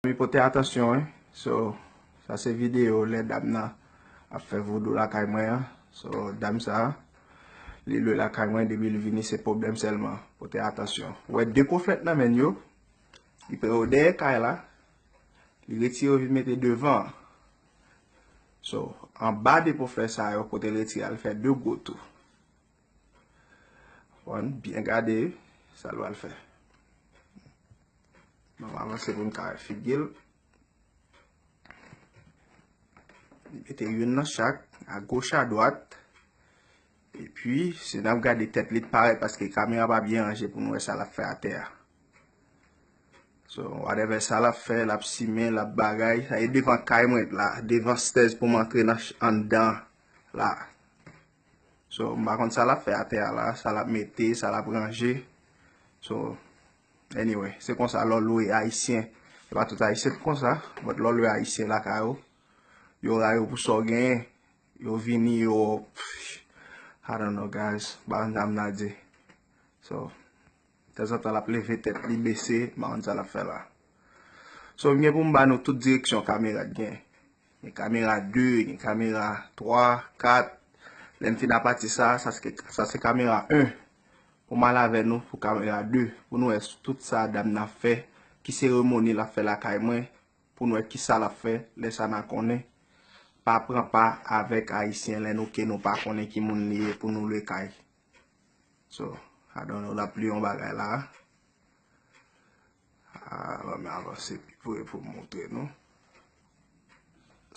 Mi pote atensyon, so, sa se video le dam nan a fe vodou la kay mwen. So, dam sa, li lwe la kay mwen debi li vini se problem selman. Pote atensyon. Ouè, de profet nan men yo, li pre ou deye kay la, li retire ou vi mette devan. So, an ba de profet sa yo, pote retire al fe de gotou. Wan, bien gade, sa lo al fe. Mwen avanse pou mkare figil. Mette yon nan chak, a gauche a droite. Et puis, se nan gade tet lit pare, paske kamera pa bien range pou nou e sa la fe a ter. So, whatever sa la fe, la psime, la bagay, sa e devan kay mwen la, devan stez pou mwantre an dan la. So, mba kont sa la fe a ter la, sa la mette, sa la brange. So, anyway, se kon sa lolo e haisyen. E pa tout haisyen kon sa, but lolo e haisyen la ka yo. Yo la yo pou so gen, yo vini yo, I don't know guys, ba an dam na di. So, te zan ta la pleve tet li bese, ba an sa la fe la. So, mwen pou mba nou tout direksyon kamera gen. Gen kamera 2, gen kamera 3, 4. Len fin apati sa se kamera 1. Pou ma lave nou pou kamera 2. Pou nou es tout sa dam na fe, ki seremoni la fe la kay mwen. Pou nou e ki sa la fe, le sa na konen. Pa pran pa avek haisyen len nou ke nou pa konen ki moun liye pou nou le kay. So, I don't know, la pli yon bagay la. Mwen avanse pou montre nou.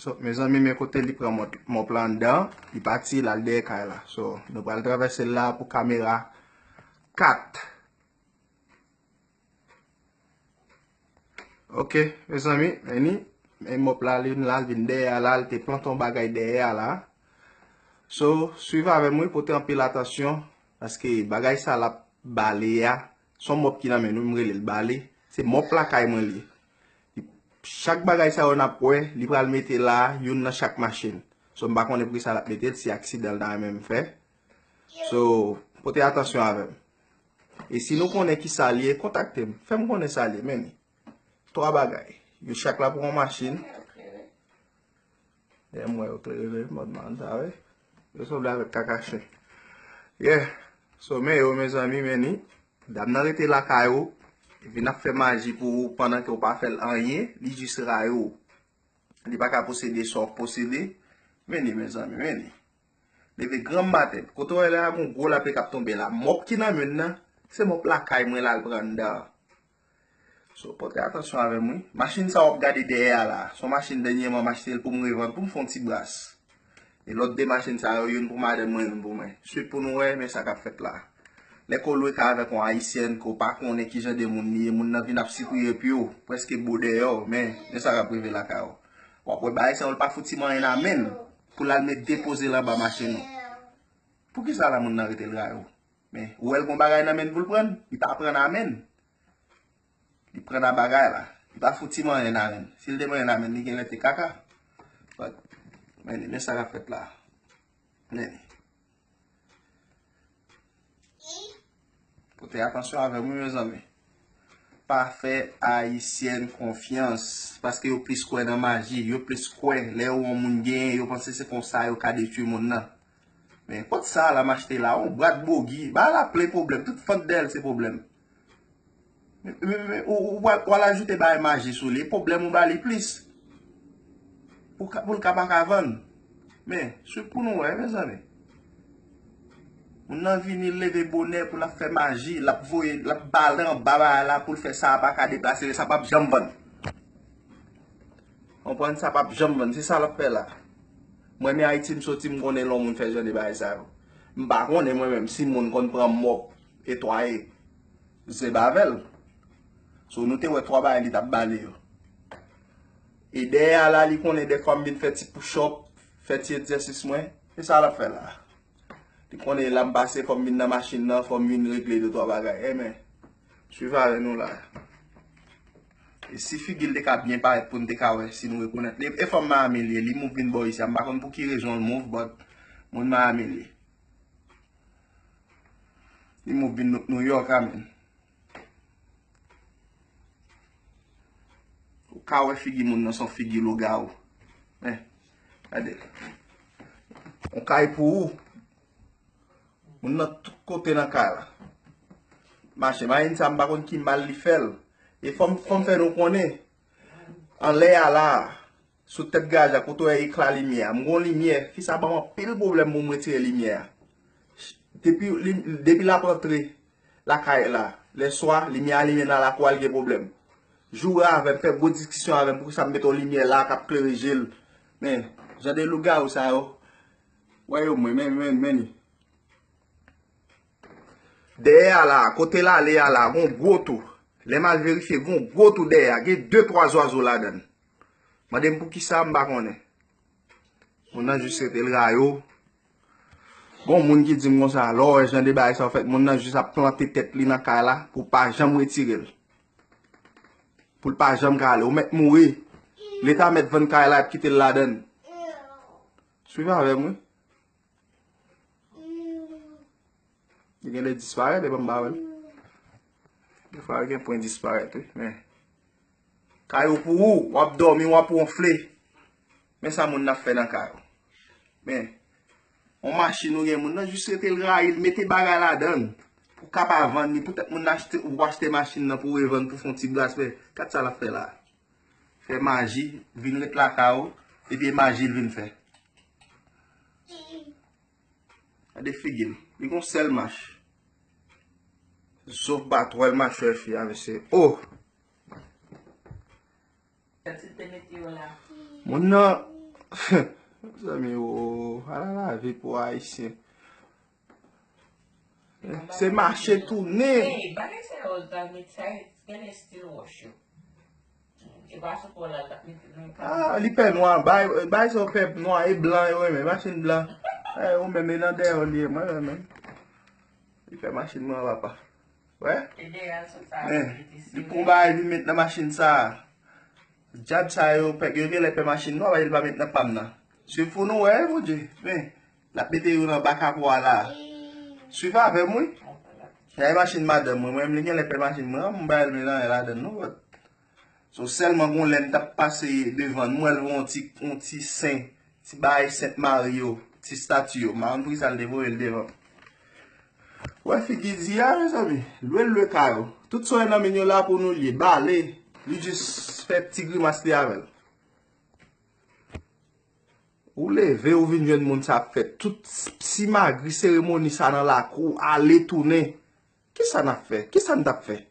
So, me zan mi kote li pran mon plan dan, li pati la de kay la. So, nou pral travese la pou kamera 4. Ok, me zan mi, meni. Men mop la li lal vin deye alal te planton bagay deye ala. So, suiva ave mwen pote anpil atasyon. Paske bagay sa la bale ya. Son mop ki nan men nou mre li bale. Se mop la kay mwen li. Chak bagay sa yon apwe, li pral mette la yon nan chak machin. So, mba konen pri sa la mette si aksidel nan men fe. So, pote atasyon ave. E si nou konen ki sa liye, kontakte m. Fem konen sa liye meni. 3 bagay. Yo chak la pou an machin. E mwen yo kleve, modman ta we. Yo sou la vek kakache. Yeah. So men yo, men zami meni. Dam nan rete la ka yo. Vin ap fe maji pou pandan ki yo pa fel anye. Li jis ra yo. Li pa ka posede sok posede. Meni men zami, meni. Leve gran baten. Koto we la moun gwo la pe kap tombe la. Mop ki nan men nan. Se mop la kay mwen la branda. So, pote atensyon ave mwen. Machin sa wap gade deye la. Son machin denye mwen machin pou mwen revant pou mwen fon ti bras. E lot de machin sa yon pou maden mwen pou mwen. Suit pou nou we, men sa ka fet la. Le ko lwe ka ave kon haisyen ko pa konen ki jan de moun ni. Moun nan vin ap sipouye pi yo. Preske bode yo. Men sa ka prive la ka yo. Wap we ba haisyen wap pa fouti man en amen. Pou la me depose la ba machin nou. Pou ki sa la moun nan rete lga yo? Men, ou el kon bagay nan men pou l'pren? I ta pren amen. Li pren a bagay la. Li pa fouti man en amen. Si li de man en amen, li gen lete kaka. But, meni, ne sa ka fet la. Meni. Pote atensyon ave mwen me zame. Pa fe haisyen konfians. Paske yo plis kwen nan maji. Yo plis kwen. Le yo moun gen. Yo panse se kon sa yo ka detu moun nan. Men, pot sa la machete la. On brat bogi. Ba la ple problem. Tout fante del se problem. Ou wala ajoute ba maji sou li. Problem ou ba li plis. Pou l kapak avan. Men, sou pou nou we, men zane. Moun nan vini leve bonè pou la fe maji. La balan baba la pou l fe sa pa ka deplase. Sa pa jamban. On pon sa pa jamban. Se sa la fe la. Mwen mi a iti msoti mkonen lon moun fe jan de ba e sa. Mba konen mwen men. Si moun kon pran mop etwaye. Se bavel. So nou te we 3 bayan li tap bale yo. E deye ala li konen de kom bin feti push-up, feti exercis mwen. E sa la fe la. Li konen lambase kom bin nan machin nan, kom bin regle de 3 bagay. E men, suiva re nou la. E si figil de ka bien paret pou nte ka we, si nou we konen. E fom ma amelye, li mou bin boy si. Am bakon pou ki rejon mou, but moun ma amelye. Li mou bin New York amen. Ou ka wè figi moun nan son figi loga ou. Gade. On kay pou ou. Moun nan tout kote nan ka la. Mache, ma yon sa mbakon ki mal li fel. E fòm fè nou konen. An le a la. Sou tèt gaz a koto e ekla limye. Mgon limye. Fi sa ba man pil problem moun mwetire limye. Depi la potre. La kay la. Le soir, limye nan la kwa alge problem. Jou avèm, fè bo diskisyon avèm pou sa mbeton limye la kap kleri jel. Men, jade luga ou sa yo. Wè yo meni. Deye a la, kote la le a la, gon goto. Le mal verifiye, gon goto deye a. Ge 2-3 oiseaux la den. Madem pou ki sa mba konen. Moun nan jist sete l rayo. Gon moun ki di moun sa, lò e jan de baye sa fèt, moun nan jist a plante tet li nan ka la pou pa jam retirel. Pou pa jam kale, ou met mouri. L'Etat met 20 ka la ep kite la den. Suivan avè mwen. Di gen le disparet e ban bawen. De fwa gen pou en disparet. Kayo pou ou, wap dormi, wap onfle. Men sa moun na fè nan kayo. Men, on machin nou gen moun nan jist rete l ra, il mette bagay la den. Pou kap avan ni, pou tèt moun achete ou achete machin nan pou revan pou fon ti glas fè. Kat sa la fè la. Fè magi, vin ret la kayo, epi magi vin fè. A de figil, li kon sel mach. Zof bat, wèl mach wè fi ave se. Oh! Moun nan, zami ou, ala la vi pou a isi. Se mache tou ne. Hey, bagay se os da mitsay, gane still wash you. E baso pou la da Ah, li pe noa, bay so pe noa e blan yo men, machine blan. Ou men nan de on li men. Li pe machine noa wapa. Ouais? Li pou bay li met nan machine sa. Jab sa yo pe gyo le pe machine noa, il va met nan pam nan. Se fou nou mouje. La pete yo nan baka pou ala. Suiva avè mwen? Yay machine madam mwen li gen le pe machine mwen bay mi nan la den nou. So selman gon len tap pase devan mwen yon ti sen, ti bay Saint Mario, ti statue yo, man pou sal devo el devan. Wè figi di ya mwen sabi, lwe kayo. Tout so yon nan men yo la pou nou li, bale, li jis fè pti grimas li avèl. Ou le ve ou vin jen moun sa fè, tout si magri seremoni sa nan la kou, ale toune. Ki sa na fè? Ki sa n tap fè?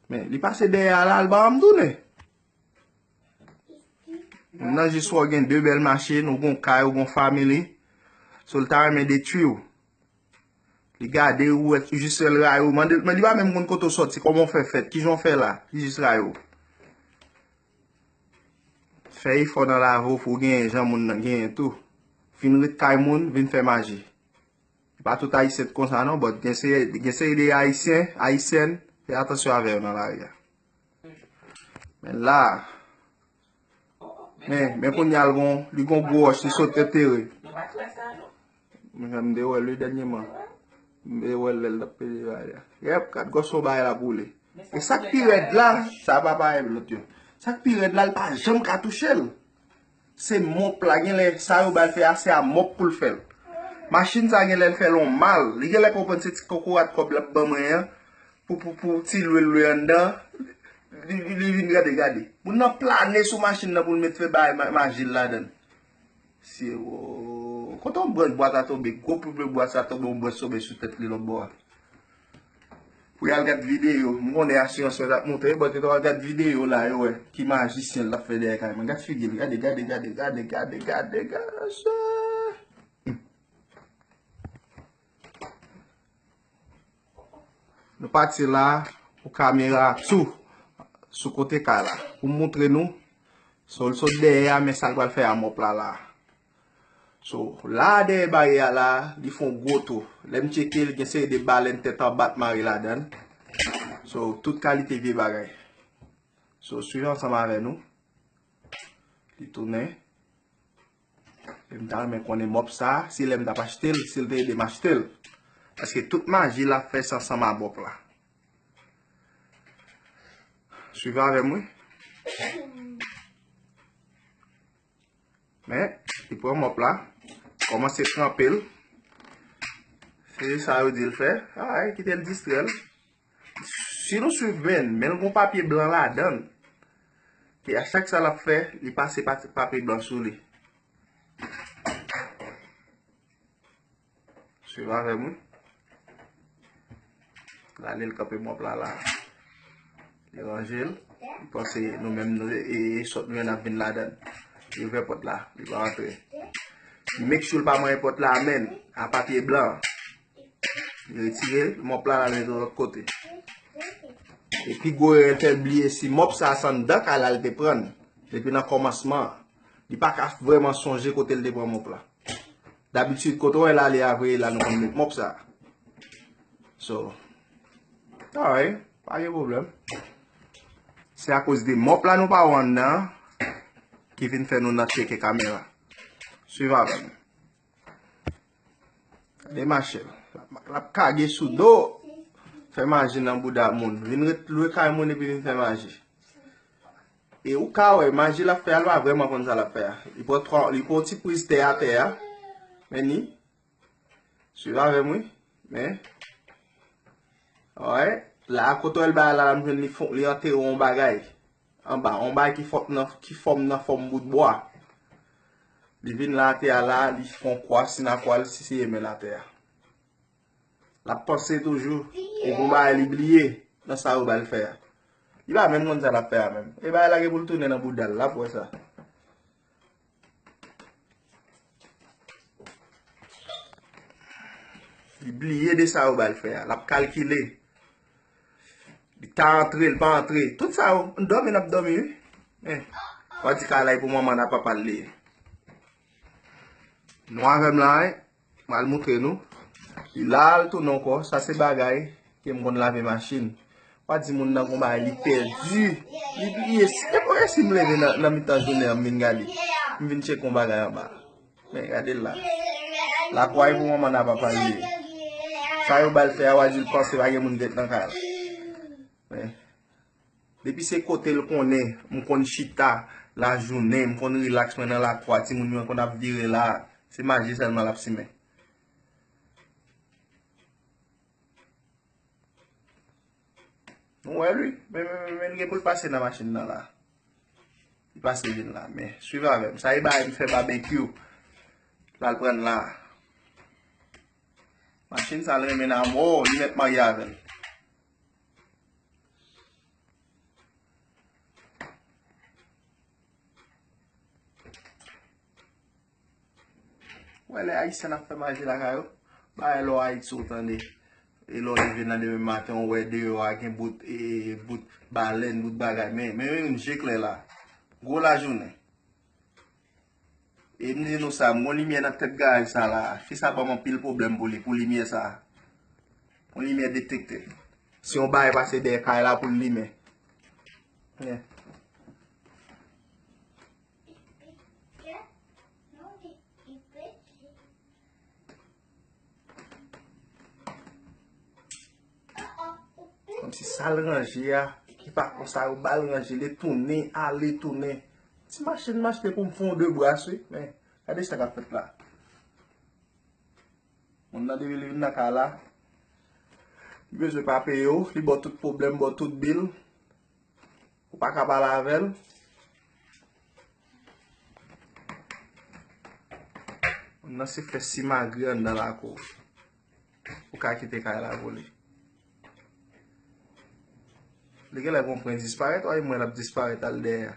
Men, li pase deye al alba amdoune. Moun nan jiswa gen 2 bel machin, ou gon kay, ou gon family. Sol ta remen detu yo. Li gade ou et jiswe l rayo. Men li ba men moun koto soti, komon fè fèt, ki jon fè la, jiswe rayo. Fè yi fò nan la vo, fò gen jan moun nan gen tou. Fin rit kay moun, vin fè magi. Pa tout Haïtien kon sa non, but gen se yi de Haïtien, fè atasyon ave yon nan la ya. Men la, men kon yal gon, li gon gwoch, li sote tere. Men mde wè lè denye man. Mde wè lè dapè di wè ya. Yep, kat goso bay la boule. E sak pi red la, sa pa pa yon lot yo. Sak pi red la, pa jem katouchel. Se mop la, gen le sa yo bal fè ase a mop pou l fèl. Machine sa gen lè l fèl on mal. Li gen lè kompense ti koko at kop lap bamre ya. Pou ti lwe yon dan. Li vin gade. Moun nan plane sou machine nan pou l met fè bay magil la den. Si yo. Koton broj boat a tobe. Go pou ble boat sa tobe, ou broj sobe sou tet li lop bo. Pou yal gade video. Moun de asyans wè dat montre. Bote to al gade video la yo wè. Ki magicien la fè de kayman. Gade figil. Gade. Nou pati la, ou kamera sou kote ka la. Pou montre nou, sol so deye a men sal wal fè a mop la. So, la deye bari a la, di fon goto. Lem cheke li gen se de balen tetan bat mari la den. So, tout kalite vi bagay. So, suivan sa ma ve nou. Li toune. Lem dan men konen mop sa, si lem da pa chtel, si lde de ma chtel. Paske tout magi la fè san sa ma bop la. Suivez avec moi. Mais, il prend mon plat. Commence à tremper. C'est ça que je fait. Ah, quittez le distrait. Si nous suivons bien, mais nous avons papier blanc là-dedans. Et à chaque ça l'a fait, il passe papier blanc sur lui. Suivez avec moi. Là, il capé mon plat là. Il range. Il pense nous-mêmes, nous sortons nous avons là-dedans. Il ouvre porte là, il va rentrer. Il make sure pas moi porte là, amène, à papier blanc. Il retire mon plat là de l'autre côté. Et puis, il fait oublier si mop ça s'en dedans, qu'elle te prendre. Depuis dans le commencement, il n'a pas vraiment songer côté le prendre mon plat. D'habitude, quand on est là, il après, là, nous avons mop ça. So, alright, pas de problème. C'est à cause des mop là, nous pas dedans, qui vient faire nous checker caméra. Suivez avec nous. Les machines. La kage sous dos. Fait manger dans le bout de monde. Vin retrouver quand monde et puis faire manger. Et au cas où manger la faire là vraiment comme ça la faire. Il peut petit prise terre à terre. Mais ni. Suivez avec moi. Mais ouais, là quand elle ba là me font li enterrer un bagage. En bas, un bagage qui forme dans forme bout de bois. Ils viennent la terre là, ils font quoi si na quoi si c'est aimer la terre. La pensée toujours, et vous va l'oublier dans ça vous va le faire. Il va même comme ça la faire même. Et bah là pour le tourner dans bout d'elle là pour ça. Oublier de ça vous va le faire, la calculer. Il t'a entré, il pas entré, tout ça on dorme n'a dormi. On dit qu'à là pour maman n'a pas parlé. Nous avons là, on va le montrer nous. Il a tout non quoi, ça c'est bagay qui me gon laver machine. Pas di moun nan kon ba li perdu. Li est quoi si me lever dans mi-temps journée en mingali. Me vinn check kon bagay en bas. Mais regardez là. La quoi pour maman n'a pas parlé. Ça yo bal faire wa di penser bagay moun det dans kala. Mais depuis c'est côté le connaît, on connaît chita la journée, on connaît relax dans la croix, ti moun qu'on a viré là, c'est magie seulement la semaine. Ouais, lui, mais il peut passer dans la machine là. Il passe là, mais suivez avec. Ça, il fait barbecue. Là, il prend là. Machine, ça le remet dans moi, il met marié avec. Ouais, les Haïtiens ont fait manger la caillou. Bah, ils ont Haïti autant de. Et là, ils viennent le matin, on voit deux avec un bout de baleine, bout de bagage. Mais une gicle là. Gros la journée. Et me dit nous ça, mon lumière dans tête gars ça là. Si ça pas mon pile problème pour lumière ça. Mon lumière détecté. Si on va passer des cas là pour lumière. Yeah. Comme si ça le ranger, qui pas comme ça, ou bal ranger, les tourner, aller tourner. Si machine marche pour me fond deux bras, mais regardez ce qu'on a fait là. On a devenu une là. Il veut pas payer, il boit tout problème, boit tout bill. Ou pas qu'à parler avec elle. On a fait si malgré dans la cour. Ou qu'à quitter la voler. Les gars, ils vont disparaître, ou ils vont disparaître à l'heure.